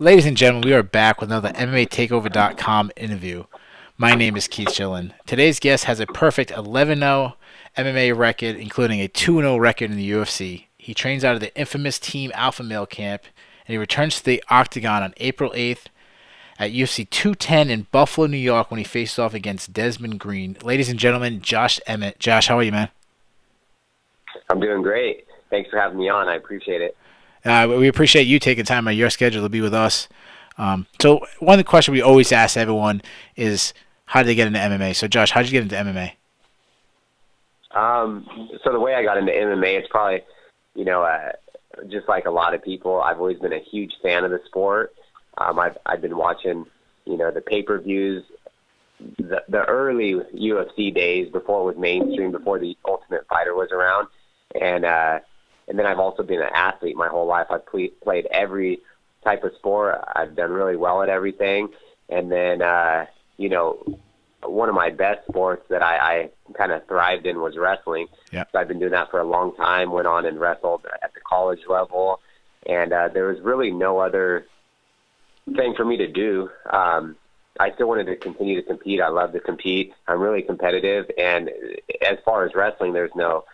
Ladies and gentlemen, we are back with another MMATakeover.com interview. My name is Keith Chillen. Today's guest has a perfect 11-0 MMA record, including a 2-0 record in the UFC. He trains out of the infamous Team Alpha Male camp, and he returns to the Octagon on April 8th at UFC 210 in Buffalo, New York, when he faces off against Desmond Green. Ladies and gentlemen, Josh Emmett. Josh, how are you, man? I'm doing great. Thanks for having me on. I appreciate it. We appreciate you taking time out of your schedule to be with us. So one of the questions we always ask everyone is, how did they get into MMA? So Josh, how did you get into MMA? So the way I got into MMA, it's probably, just like a lot of people, I've always been a huge fan of the sport. I've been watching, the pay-per-views, the early UFC days before it was mainstream, before the Ultimate Fighter was around, and then I've also been an athlete my whole life. I've played every type of sport. I've done really well at everything. And then, one of my best sports that I kind of thrived in was wrestling. Yeah. So I've been doing that for a long time, went on and wrestled at the college level. And there was really no other thing for me to do. I still wanted to continue to compete. I love to compete. I'm really competitive. And as far as wrestling, there's no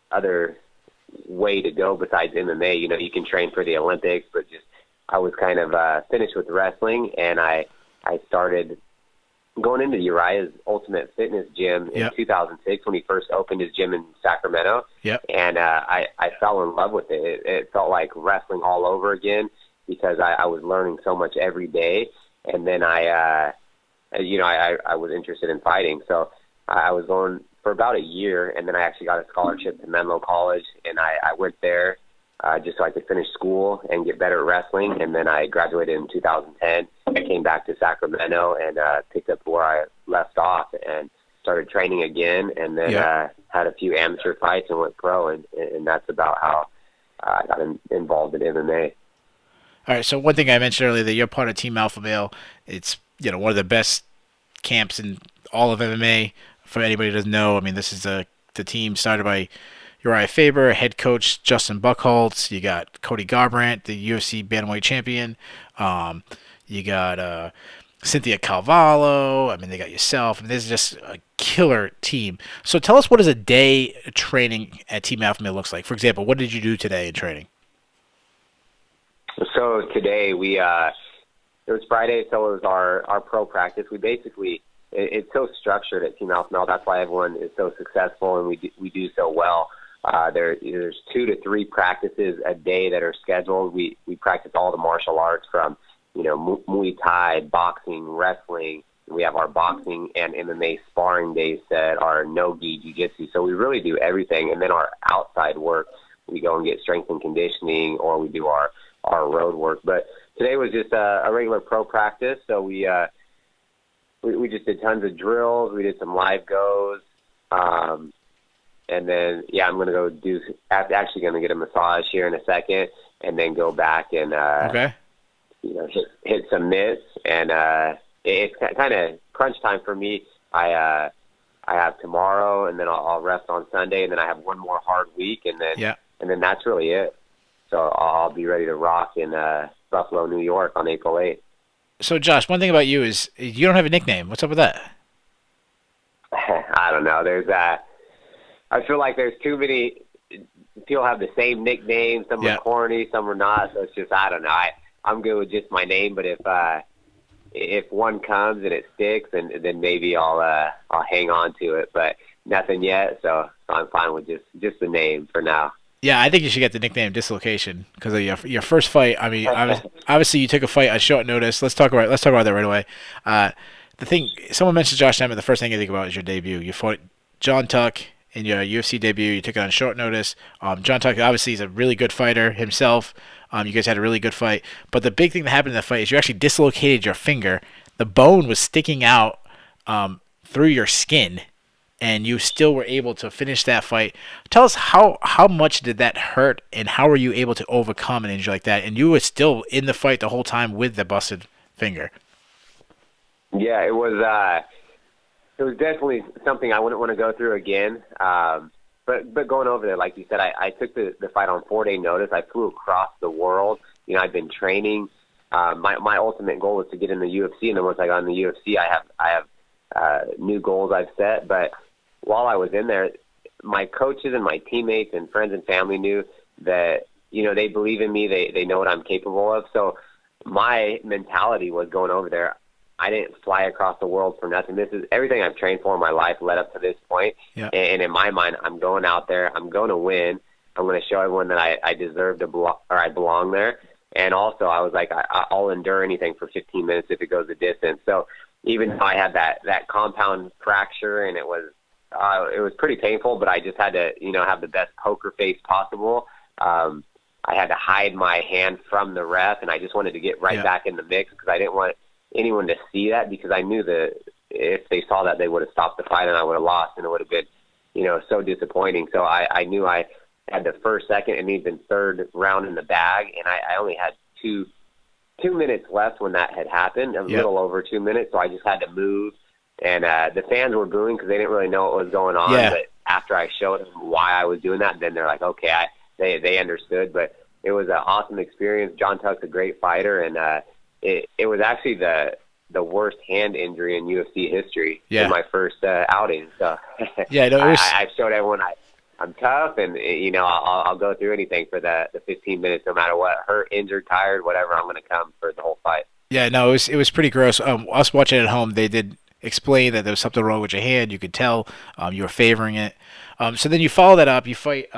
other way to go besides MMA. You can train for the Olympics, but I was kind of finished with wrestling, and I started going into Uriah's Ultimate Fitness gym in 2006 when he first opened his gym in Sacramento. Yep. And I fell in love with it. It felt like wrestling all over again because I was learning so much every day. And then I was interested in fighting. So I was going for about a year, and then I actually got a scholarship to Menlo College, and I went there just so I could finish school and get better at wrestling. And then I graduated in 2010. I came back to Sacramento and picked up where I left off and started training again, and then had a few amateur fights and went pro, and that's about how I got involved in MMA. All right, so one thing I mentioned earlier, that you're part of Team Alpha Male. It's one of the best camps in all of MMA. For anybody who doesn't know, I mean, this is the team started by Uriah Faber, head coach Justin Buchholz. You got Cody Garbrandt, the UFC bantamweight champion. You got Cynthia Calvillo. I mean, they got yourself. I mean, this is just a killer team. So tell us, what does a day training at Team Alpha Male looks like? For example, what did you do today in training? So today it was Friday, so it was our pro practice. We basically, it's so structured at Team Alpha Male. That's why everyone is so successful, and we do so well. There's 2 to 3 practices a day that are scheduled. We practice all the martial arts from, Muay Thai, boxing, wrestling. We have our boxing and MMA sparring days set, our no-gi jiu-jitsu. So we really do everything. And then our outside work, we go and get strength and conditioning, or we do our road work. But today was just a regular pro practice. So we just did tons of drills. We did some live goes. And then, I'm going to go actually going to get a massage here in a second, and then go back and, hit some mitts. And it's kind of crunch time for me. I have tomorrow, and then I'll rest on Sunday, and then I have one more hard week, and then that's really it. So I'll be ready to rock in Buffalo, New York on April 8th. So, Josh, one thing about you is you don't have a nickname. What's up with that? I don't know. I feel like there's too many people have the same nickname. Some are corny, some are not. So it's just, I don't know. I'm good with just my name, but if one comes and it sticks, then maybe I'll hang on to it. But nothing yet, so I'm fine with just the name for now. Yeah, I think you should get the nickname Dislocation because of your first fight. I mean, obviously you took a fight on short notice. Let's talk about that right away. The thing, someone mentioned Josh Emmett, the first thing you think about is your debut. You fought John Tuck in your UFC debut. You took it on short notice. John Tuck obviously is a really good fighter himself. You guys had a really good fight. But the big thing that happened in the fight is you actually dislocated your finger. The bone was sticking out through your skin, and you still were able to finish that fight. Tell us how much did that hurt, and how were you able to overcome an injury like that? And you were still in the fight the whole time with the busted finger. Yeah, it was definitely something I wouldn't want to go through again. But going over there, like you said, I took the fight on 4-day notice. I flew across the world. I'd been training my ultimate goal was to get in the UFC, and then once I got in the UFC, I have new goals I've set. But while I was in there, my coaches and my teammates and friends and family knew that, they believe in me. They know what I'm capable of. So my mentality was going over there, I didn't fly across the world for nothing. This is everything I've trained for in my life led up to this point. Yeah. And in my mind, I'm going out there. I'm going to win. I'm going to show everyone that I deserve to I belong there. And also, I was like, I'll endure anything for 15 minutes if it goes the distance. So even though I had that compound fracture, and it was pretty painful, but I just had to, have the best poker face possible. I had to hide my hand from the ref, and I just wanted to get right back in the mix because I didn't want anyone to see that, because I knew that if they saw that, they would have stopped the fight and I would have lost, and it would have been, so disappointing. So I knew I had the first, second, and even third round in the bag, and I only had two minutes left when that had happened, a little over 2 minutes, so I just had to move. And the fans were booing because they didn't really know what was going on. Yeah. But after I showed them why I was doing that, then they're like, okay, they understood. But it was an awesome experience. John Tuck's a great fighter, and it was actually the worst hand injury in UFC history in my first outing. So I showed everyone I'm tough, and I'll go through anything for the 15 minutes, no matter what, hurt, injured, tired, whatever. I'm going to come for the whole fight. Yeah, no, it was pretty gross. Us watching at home, they did explain that there was something wrong with your hand. You could tell you were favoring it. So then you follow that up. You fight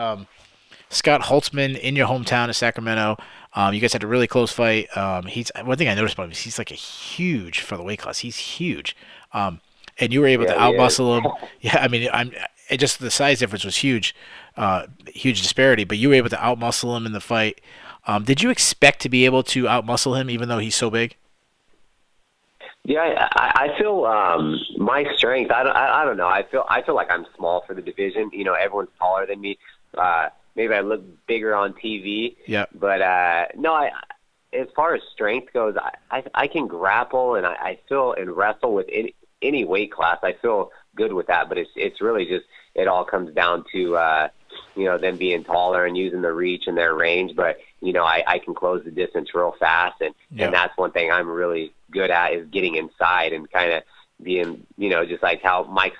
Scott Holtzman in your hometown of Sacramento. You guys had a really close fight. He's one thing I noticed about him is he's like a huge for the weight class. He's huge, and you were able to outmuscle him. Yeah, I mean, just the size difference was huge, huge disparity. But you were able to outmuscle him in the fight. Did you expect to be able to outmuscle him, even though he's so big? Yeah, I feel my strength. I don't know. I feel like I'm small for the division. Everyone's taller than me. Maybe I look bigger on TV. Yeah. But no, as far as strength goes, I can grapple, and I feel and wrestle with any weight class. I feel good with that. But it's really just, it all comes down to them being taller and using the reach and their range. But I can close the distance real fast, and that's one thing I'm really good at, is getting inside and kind of being, just like how Mike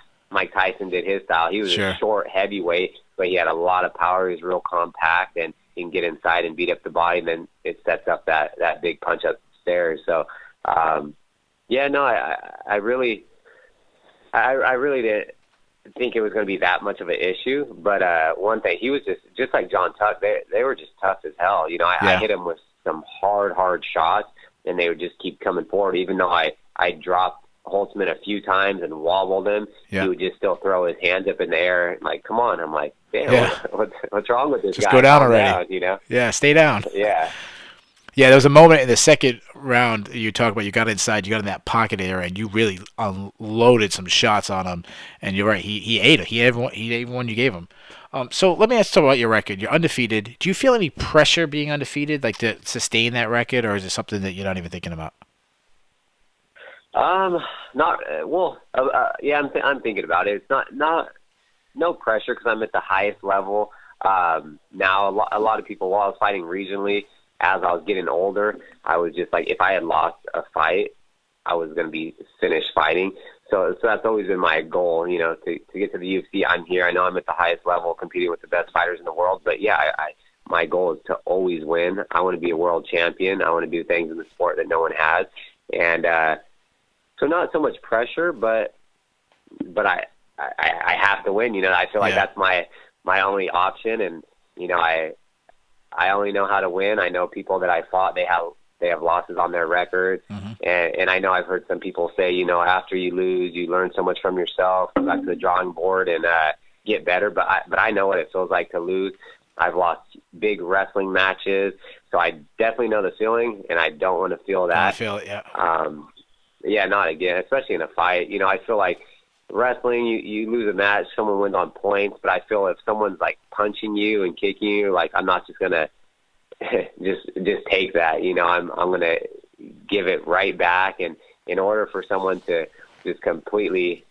Tyson did his style. He was a short heavyweight, but he had a lot of power. He was real compact, and he can get inside and beat up the body, and then it sets up that big punch upstairs. So, I really didn't think it was going to be that much of an issue. But one thing, he was just like John Tuck. They were just tough as hell. I hit him with some hard shots, and they would just keep coming forward. Even though I dropped Holtzman a few times and wobbled him, he would just still throw his hands up in the air and like, come on. I'm like, damn, what's wrong with this guy? Just go down already. Yeah, stay down. Yeah. Yeah, there was a moment in the second round you talk about. You got inside, you got in that pocket area, and you really unloaded some shots on him. And you're right, he ate it. He ate one you gave him. So let me ask you about your record. You're undefeated. Do you feel any pressure being undefeated, like to sustain that record, or is it something that you're not even thinking about? Not well. I'm thinking about it. It's not no pressure because I'm at the highest level now. A lot of people, while I was fighting regionally, as I was getting older, I was just like, if I had lost a fight, I was going to be finished fighting. So that's always been my goal, to get to the UFC. I'm here. I know I'm at the highest level, competing with the best fighters in the world. But yeah, my goal is to always win. I want to be a world champion. I want to do things in the sport that no one has, and so not so much pressure, but I have to win. I feel like that's my only option, and I only know how to win. I know people that I fought, they have losses on their record, and I know I've heard some people say, after you lose, you learn so much from yourself, go back to the drawing board and get better. But I know what it feels like to lose. I've lost big wrestling matches, so I definitely know the feeling, and I don't want to feel that. I feel it, yeah, not again, especially in a fight. I feel like wrestling, you lose a match, someone wins on points, but I feel if someone's like punching you and kicking you, like I'm not just gonna just take that. I'm gonna give it right back, and in order for someone to just completely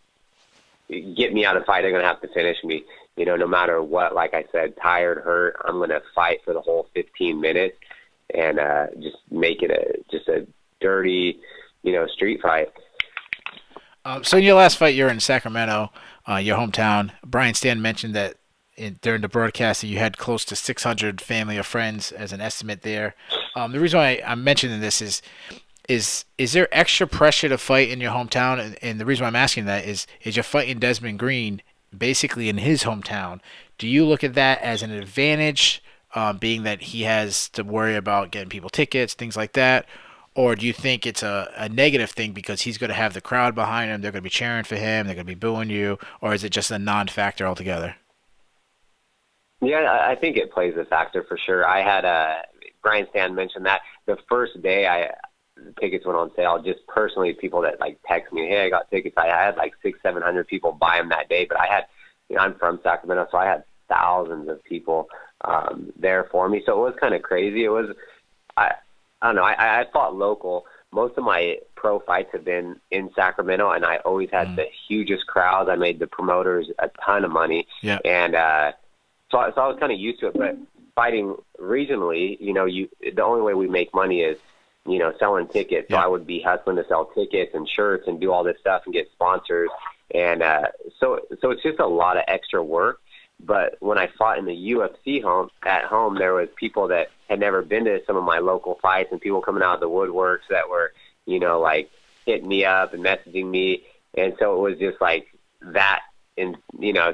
get me out of the fight, they're gonna have to finish me. No matter what. Like I said, tired, hurt, I'm gonna fight for the whole 15 minutes and just make it a dirty, street fight. So in your last fight, you're in Sacramento, your hometown. Brian Stan mentioned that during the broadcast that you had close to 600 family or friends as an estimate there. The reason why I'm mentioning this is there extra pressure to fight in your hometown? And the reason why I'm asking that is you're fighting Desmond Green basically in his hometown. Do you look at that as an advantage, being that he has to worry about getting people tickets, things like that? Or do you think it's a negative thing because he's going to have the crowd behind him, they're going to be cheering for him, they're going to be booing you, or is it just a non-factor altogether? Yeah, I think it plays a factor for sure. I had Brian Stan mentioned that the first day tickets went on sale. Just personally, people that like text me, hey, I got tickets. I had like 600-700 people buy them that day, but I had, I'm from Sacramento, so I had thousands of people there for me. So it was kind of crazy. It was, I don't know. I fought local. Most of my pro fights have been in Sacramento, and I always had the hugest crowds. I made the promoters a ton of money, and so I was kind of used to it. But fighting regionally, the only way we make money is, selling tickets. So I would be hustling to sell tickets and shirts and do all this stuff and get sponsors. And so it's just a lot of extra work. But when I fought in the UFC at home, there was people that had never been to some of my local fights and people coming out of the woodworks that were, like hitting me up and messaging me. And so it was just like that in,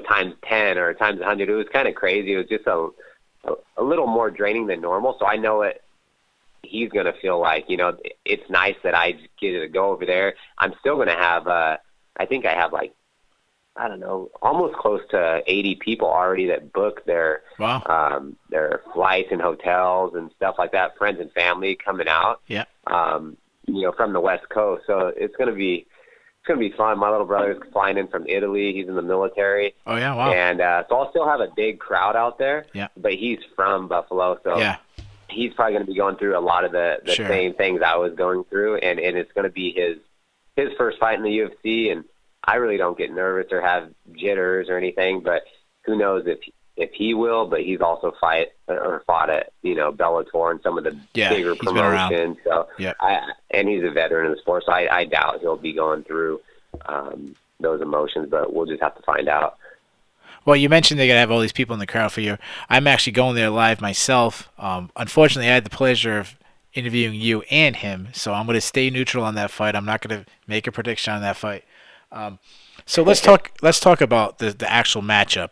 times 10 or times 100. It was kind of crazy. It was just a little more draining than normal. So I know he's going to feel like, it's nice that I get to go over there. I'm still going to have, I think I have like, I don't know, almost close to 80 people already that book their flights and hotels and stuff like that, friends and family coming out, from the West Coast. So it's going to be fun. My little brother's flying in from Italy. He's in the military. Oh, yeah, wow. And so I'll still have a big crowd out there, but he's from Buffalo, so he's probably going to be going through a lot of the same things I was going through, and it's going to be his first fight in the UFC, and I really don't get nervous or have jitters or anything, but who knows if he will. But he's also fought at Bellator and some of the bigger promotions. So and he's a veteran of the sport, so I doubt he'll be going through those emotions. But we'll just have to find out. Well, you mentioned they're going to have all these people in the crowd for you. I'm actually going there live myself. Unfortunately, I had the pleasure of interviewing you and him, so I'm going to stay neutral on that fight. I'm not going to make a prediction on that fight. So let's talk about the actual matchup.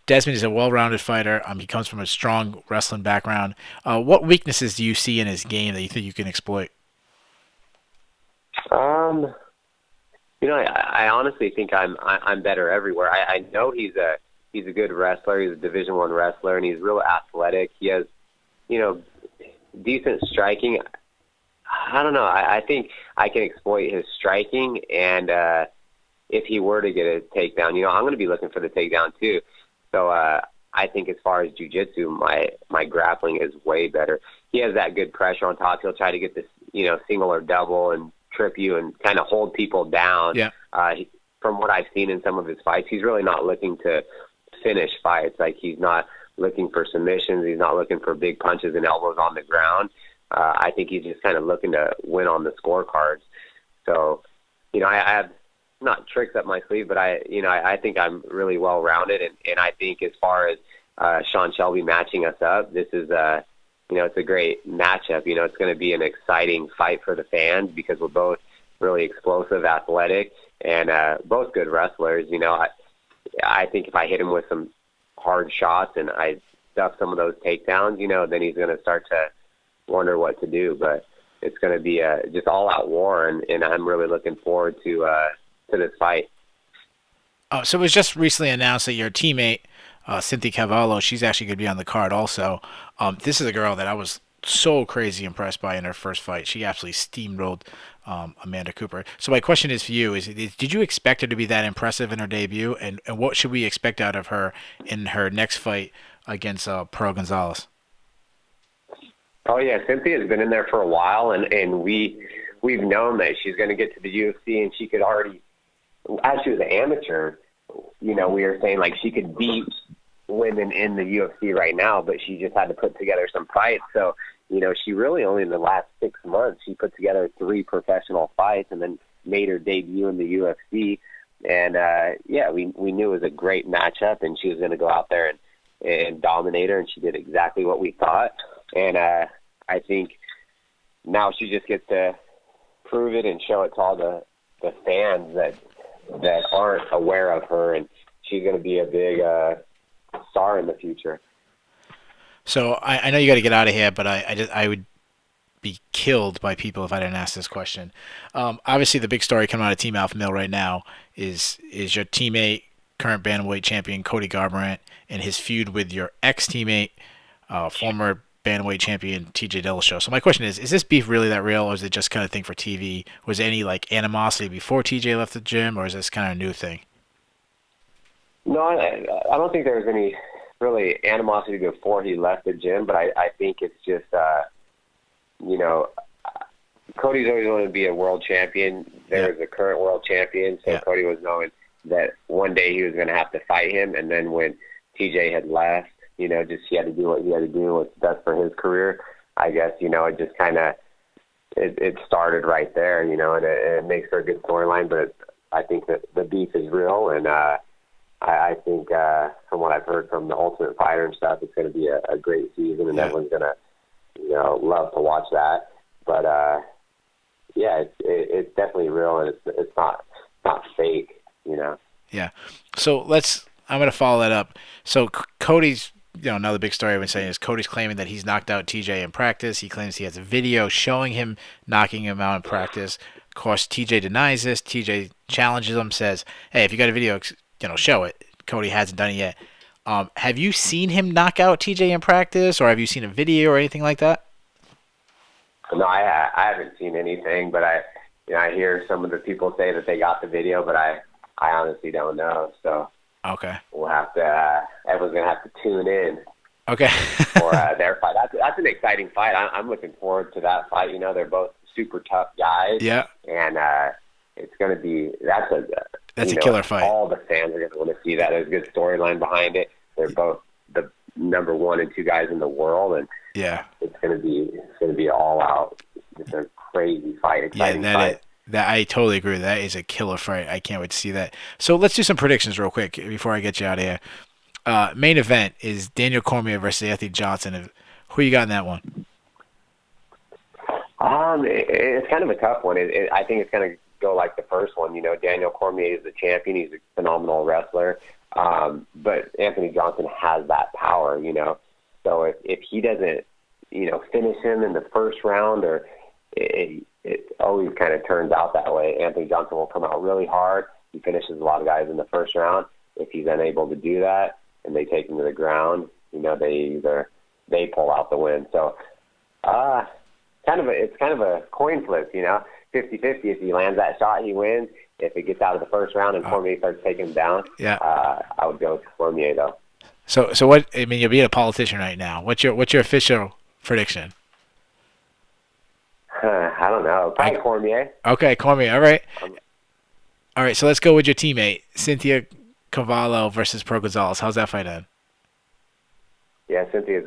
Desmond is a well-rounded fighter. He comes from a strong wrestling background. What weaknesses do you see in his game that you think you can exploit? I honestly think I'm better everywhere. I know he's a good wrestler. He's a Division I wrestler, and he's real athletic. He has, decent striking. I don't know. I think I can exploit his striking, and if he were to get a takedown, I'm going to be looking for the takedown too. So I think as far as jiu-jitsu, my grappling is way better. He has that good pressure on top. He'll try to get this, single or double and trip you and kind of hold people down. Yeah. From what I've seen in some of his fights, he's really not looking to finish fights. Like, he's not looking for submissions. He's not looking for big punches and elbows on the ground. I think he's just kind of looking to win on the scorecards. So, I have not tricks up my sleeve, but I think I'm really well rounded, and I think as far as Sean Shelby matching us up, this is it's a great matchup. It's going to be an exciting fight for the fans because we're both really explosive, athletic, and both good wrestlers. I think if I hit him with some hard shots and I stuff some of those takedowns, then he's going to start to wonder what to do. But it's going to be just all-out war, and I'm really looking forward to this fight. So it was just recently announced that your teammate, Cynthia Calvillo, she's actually going to be on the card also. This is a girl that I was so crazy impressed by in her first fight. She absolutely steamrolled Amanda Cooper. So my question is for you, did you expect her to be that impressive in her debut? And what should we expect out of her in her next fight against Pearl Gonzalez? Oh, yeah, Cynthia's been in there for a while, and we've known that she's going to get to the UFC, and she could already, as she was an amateur, we were saying, like, she could beat women in the UFC right now, but she just had to put together some fights. So, she really only in the last 6 months, she put together 3 professional fights and then made her debut in the UFC. And, we knew it was a great matchup, and she was going to go out there and dominate her, and she did exactly what we thought. And I think now she just gets to prove it and show it to all the fans that aren't aware of her, and she's going to be a big star in the future. So I know you got to get out of here, but I would be killed by people if I didn't ask this question. Obviously, the big story coming out of Team Alpha Male right now is your teammate, current bantamweight champion Cody Garbrandt, and his feud with your ex-teammate, former bantamweight champion TJ Dillashaw. So my question is this beef really that real, or is it just kind of thing for TV? Was there any animosity before TJ left the gym, or is this kind of a new thing? No, I don't think there was any really animosity before he left the gym, but I think it's just, Cody's always wanted to be a world champion. There's a current world champion, so Cody was knowing that one day he was going to have to fight him, and then when TJ had left, just he had to do what he had to do, what's best for his career. I guess, it just kind of, it started right there, and it makes for a good storyline, but I think that the beef is real, and I think from what I've heard from the Ultimate Fighter and stuff, it's going to be a great season, and everyone's going to, love to watch that. But, it's definitely real, and it's not fake, Yeah. So I'm going to follow that up. So Cody's, another big story I've been saying is Cody's claiming that he's knocked out TJ in practice. He claims he has a video showing him knocking him out in practice. Of course, TJ denies this. TJ challenges him, says, hey, if you got a video, show it. Cody hasn't done it yet. Have you seen him knock out TJ in practice, or have you seen a video or anything like that? No, I haven't seen anything, but I hear some of the people say that they got the video, but I honestly don't know. So okay, we'll have to. Everyone's gonna have to tune in. Okay. For their fight. That's an exciting fight. I'm looking forward to that fight. They're both super tough guys. Yeah. And it's gonna be that's a killer fight. All the fans are gonna want to see that. There's a good storyline behind it. They're both the number 1 and 2 guys in the world, and it's gonna be all out. It's a crazy fight, exciting fight. That I totally agree. That is a killer fight. I can't wait to see that. So let's do some predictions real quick before I get you out of here. Main event is Daniel Cormier versus Anthony Johnson. Who you got in that one? It's kind of a tough one. I think it's going to go like the first one. Daniel Cormier is the champion. He's a phenomenal wrestler. But Anthony Johnson has that power, So if he doesn't, finish him in the first round, or it always kind of turns out that way. Anthony Johnson will come out really hard. He finishes a lot of guys in the first round. If he's unable to do that and they take him to the ground, they pull out the win. So it's kind of a coin flip, 50-50. If he lands that shot, he wins. If it gets out of the first round and Cormier starts taking him down, I would go with Cormier though. So what? I mean, you're being a politician right now. What's your official prediction? I don't know. Probably Cormier. Okay, Cormier. All right. All right. So let's go with your teammate, Cynthia Calvillo versus Pro Gonzalez. How's that fight end? Yeah, Cynthia's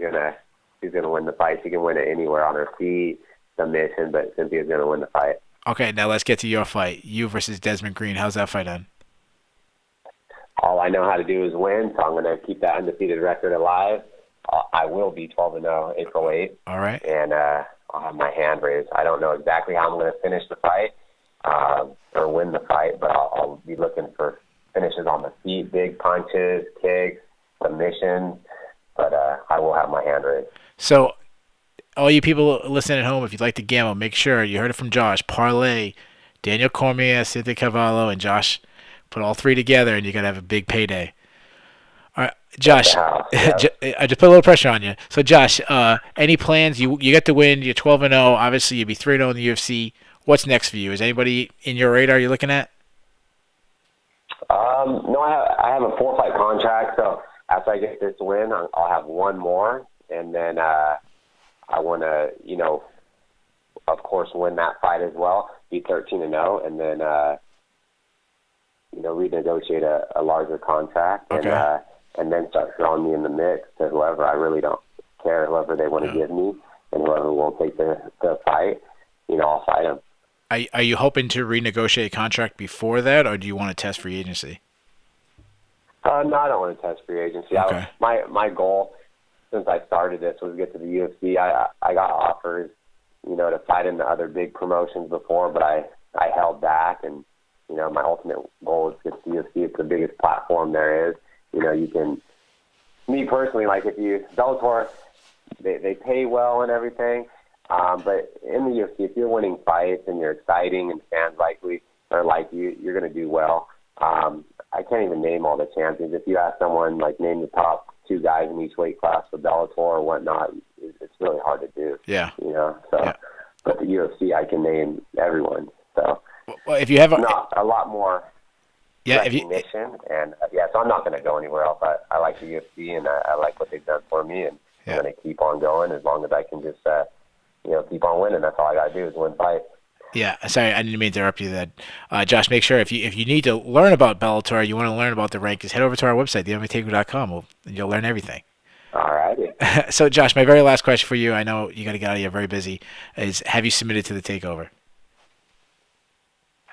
she's gonna win the fight. She can win it anywhere on her feet, submission, but Cynthia's gonna win the fight. Okay, now let's get to your fight. You versus Desmond Green. How's that fight end? All I know how to do is win, so I'm going to keep that undefeated record alive. I will be 12-0 April 8th. All right. And I'll have my hand raised. I don't know exactly how I'm going to finish the fight or win the fight, but I'll be looking for finishes on the feet, big punches, kicks, submissions, but I will have my hand raised. So all you people listening at home, if you'd like to gamble, make sure you heard it from Josh. Parlay Daniel Cormier, Cynthia Calvillo, and Josh. Put all 3 together, and you're going to have a big payday. All right, Josh, I just put a little pressure on you. So, Josh, any plans? You get to win. You're 12-0. Obviously, you'll be 3-0 in the UFC. What's next for you? Is anybody in your radar you're looking at? No, I have a 4-fight contract, so after I get this win, I'll have one more, and then I want to, of course, win that fight as well, be 13-0, and then renegotiate a larger contract, and then start throwing me in the mix to whoever. I really don't care, whoever they want to give me. and whoever will take the fight, I'll fight him. Are you hoping to renegotiate a contract before that, or do you want to test free agency? No, I don't want to test free agency. Okay. My goal since I started this was to get to the UFC. I got offers, to fight in the other big promotions before, but I held back, and my ultimate goal is to get to the UFC. It's the biggest platform there is. You can, me personally, like if you Bellator, they pay well and everything, but in the UFC, if you're winning fights and you're exciting and fans like you, you're going to do well. I can't even name all the champions. If you ask someone, like, name the top 2 guys in each weight class for Bellator or whatnot, it's really hard to do. Yeah. So, yeah. But the UFC, I can name everyone. So, well, if you have a lot more recognition, and so I'm not going to go anywhere else. I like the UFC, and I like what they've done for me, and I'm going to keep on going as long as I can just, keep on winning. That's all I got to do is win fights. Yeah, sorry, I didn't mean to interrupt you there. Josh, make sure if you need to learn about Bellator, you want to learn about the rankings, head over to our website, themmmatakeover.com, and you'll learn everything. All righty. So, Josh, my very last question for you, I know you got to get out of here very busy, is have you submitted to the takeover?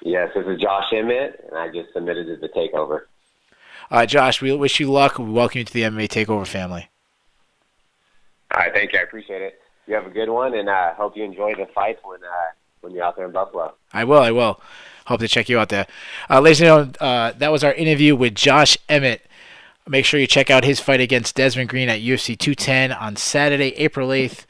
Yes, this is Josh Emmett, and I just submitted to the takeover. Josh, we wish you luck. We welcome you to the MMA Takeover family. All right, thank you. I appreciate it. You have a good one, and I hope you enjoy the fights when you're out there in Buffalo. I will. Hope to check you out there. Ladies and gentlemen, that was our interview with Josh Emmett. Make sure you check out his fight against Desmond Green at UFC 210 on Saturday, April 8th.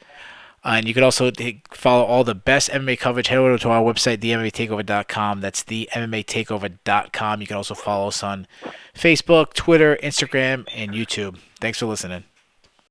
And you can also follow all the best MMA coverage. Head over to our website, themmatakeover.com. That's themmatakeover.com. You can also follow us on Facebook, Twitter, Instagram, and YouTube. Thanks for listening.